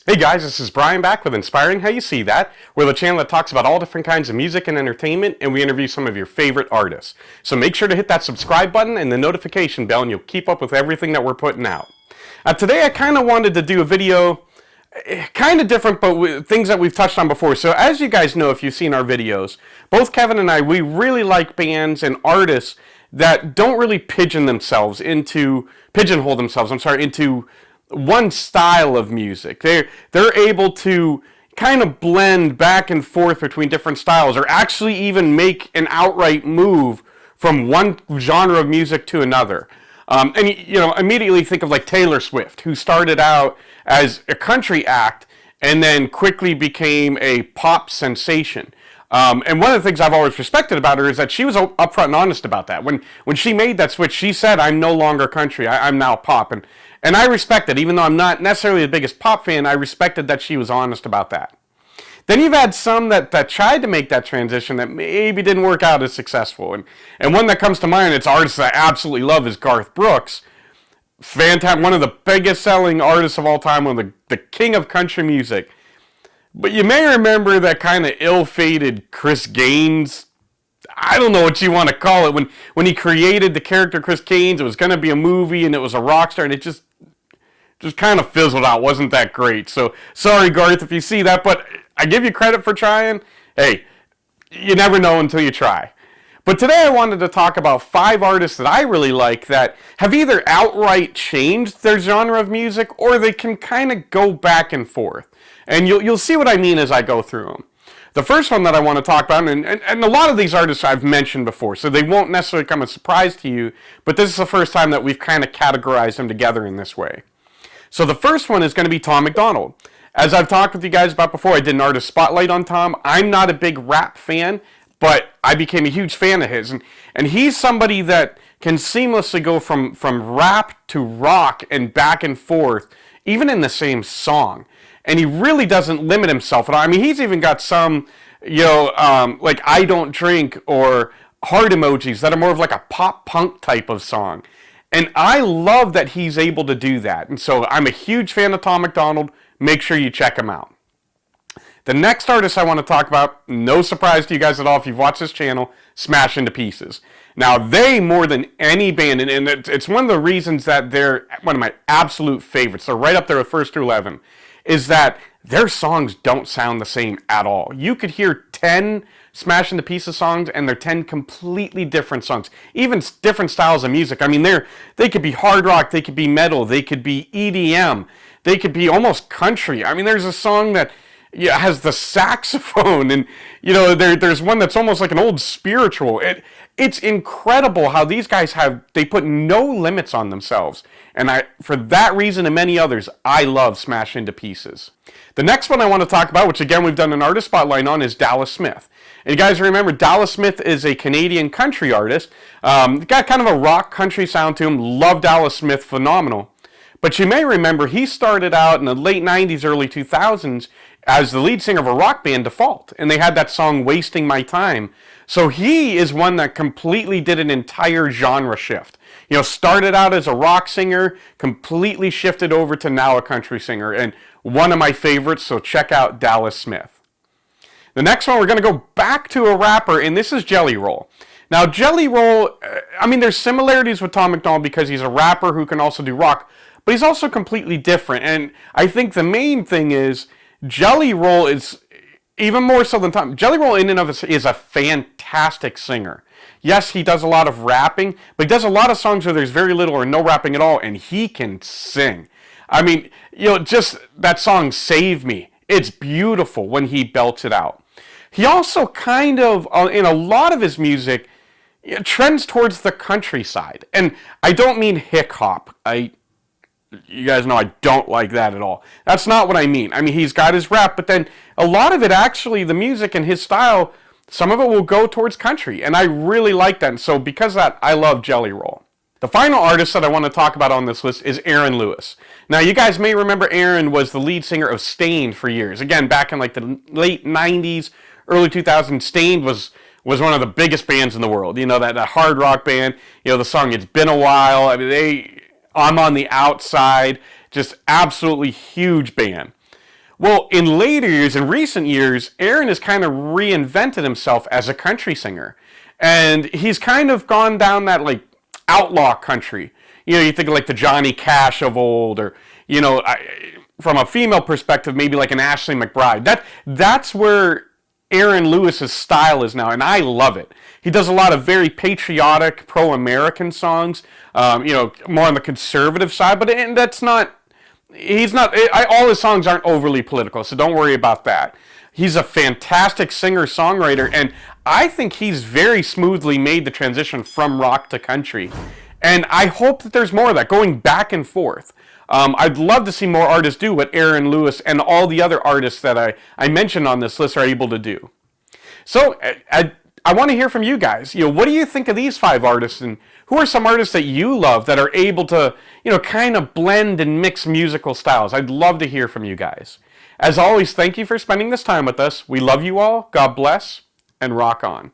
Hey guys, this is Brian back with Inspiring How You See That. We're the channel that talks about all different kinds of music and entertainment, and we interview some of your favorite artists. So make sure to hit that subscribe button and the notification bell, and you'll keep up with everything that we're putting out. Today I kind of wanted to do a video, kind of different, but with things that we've touched on before. So as you guys know, if you've seen our videos, both Kevin and I, we really like bands and artists that don't really pigeonhole themselves into one style of music. They're able to kind of blend back and forth between different styles, or actually even make an outright move from one genre of music to another. And you know, immediately think of like Taylor Swift, who started out as a country act and then quickly became a pop sensation. And one of the things I've always respected about her is that she was upfront and honest about that. When she made that switch, she said, "I'm no longer country. I'm now pop." And I respect it. Even though I'm not necessarily the biggest pop fan, I respected that she was honest about that. Then you've had some that tried to make that transition that maybe didn't work out as successful. And one that comes to mind, it's artists I absolutely love, is Garth Brooks. Fantastic, one of the biggest selling artists of all time, one of the king of country music. But you may remember that kind of ill-fated Chris Gaines. I don't know what you want to call it. When he created the character Chris Gaines, it was going to be a movie and it was a rock star, and it just kind of fizzled out. Wasn't that great? So sorry, Garth, if you see that, but I give you credit for trying. Hey, you never know until you try. But today I wanted to talk about 5 artists that I really like that have either outright changed their genre of music, or they can kind of go back and forth. And you'll see what I mean as I go through them. The first one that I want to talk about, and a lot of these artists I've mentioned before, so they won't necessarily come as a surprise to you, but this is the first time that we've kind of categorized them together in this way. So the first one is going to be Tom MacDonald. As I've talked with you guys about before, I did an artist spotlight on Tom. I'm not a big rap fan, but I became a huge fan of his. And he's somebody that can seamlessly go from rap to rock and back and forth, even in the same song. And he really doesn't limit himself at all. I mean, he's even got some, like I Don't Drink or heart emojis that are more of like a pop punk type of song. And I love that he's able to do that. And so I'm a huge fan of Tom MacDonald. Make sure you check him out. The next artist I want to talk about, no surprise to you guys at all if you've watched this channel, Smash Into Pieces. Now, they, more than any band, and it's one of the reasons that they're one of my absolute favorites, they're right up there with First to 11, is that their songs don't sound the same at all. You could hear 10 Smash Into Pieces songs, and they're 10 completely different songs. Even different styles of music. I mean, they could be hard rock, they could be metal, they could be EDM, they could be almost country. I mean, there's a song that has the saxophone, and there's one that's almost like an old spiritual. It's incredible how these guys they put no limits on themselves. And for that reason and many others, I love Smash Into Pieces. The next one I want to talk about, which again we've done an artist spotlight on, is Dallas Smith. And you guys remember, Dallas Smith is a Canadian country artist. Got kind of a rock country sound to him. Love Dallas Smith, phenomenal. But you may remember he started out in the late 90s, early 2000s as the lead singer of a rock band, DeFord. And they had that song, Wasting My Time. So he is one that completely did an entire genre shift. Started out as a rock singer, completely shifted over to now a country singer. And one of my favorites, so check out Dallas Smith. The next one, we're going to go back to a rapper, and this is JellyRoll. Now, JellyRoll, I mean, there's similarities with Tom MacDonald because he's a rapper who can also do rock, but he's also completely different. And I think the main thing is JellyRoll is, even more so than Tom, JellyRoll in and of itself is a fantastic singer. Yes, he does a lot of rapping, but he does a lot of songs where there's very little or no rapping at all, and he can sing. I mean, just that song, Save Me, it's beautiful when he belts it out. He also kind of, in a lot of his music, trends towards the countryside. And I don't mean hick hop. You guys know I don't like that at all. That's not what I mean. I mean, he's got his rap, but then a lot of it actually, the music and his style, some of it will go towards country. And I really like that. And so because of that, I love JellyRoll. The final artist that I want to talk about on this list is Aaron Lewis. Now, you guys may remember Aaron was the lead singer of Staind for years. Again, back in like the late 90s, early 2000s, Staind was one of the biggest bands in the world. That hard rock band. The song It's Been a While. I mean, I'm on the Outside. Just absolutely huge band. Well, in later years, in recent years, Aaron has kind of reinvented himself as a country singer. And he's kind of gone down that, like, outlaw country. You know, you think of, like, the Johnny Cash of old, or, you know, from a female perspective, maybe like an Ashley McBride. That's where Aaron Lewis's style is now, and I love it. He does a lot of very patriotic, pro-American songs, you know, more on the conservative side, but and that's not, he's not, all his songs aren't overly political, so don't worry about that. He's a fantastic singer-songwriter, and I think he's very smoothly made the transition from rock to country. And I hope that there's more of that, going back and forth. I'd love to see more artists do what Aaron Lewis and all the other artists that I mentioned on this list are able to do. So I want to hear from you guys. You know, what do you think of these 5 artists, and who are some artists that you love that are able to, you know, kind of blend and mix musical styles? I'd love to hear from you guys. As always, thank you for spending this time with us. We love you all. God bless, and rock on.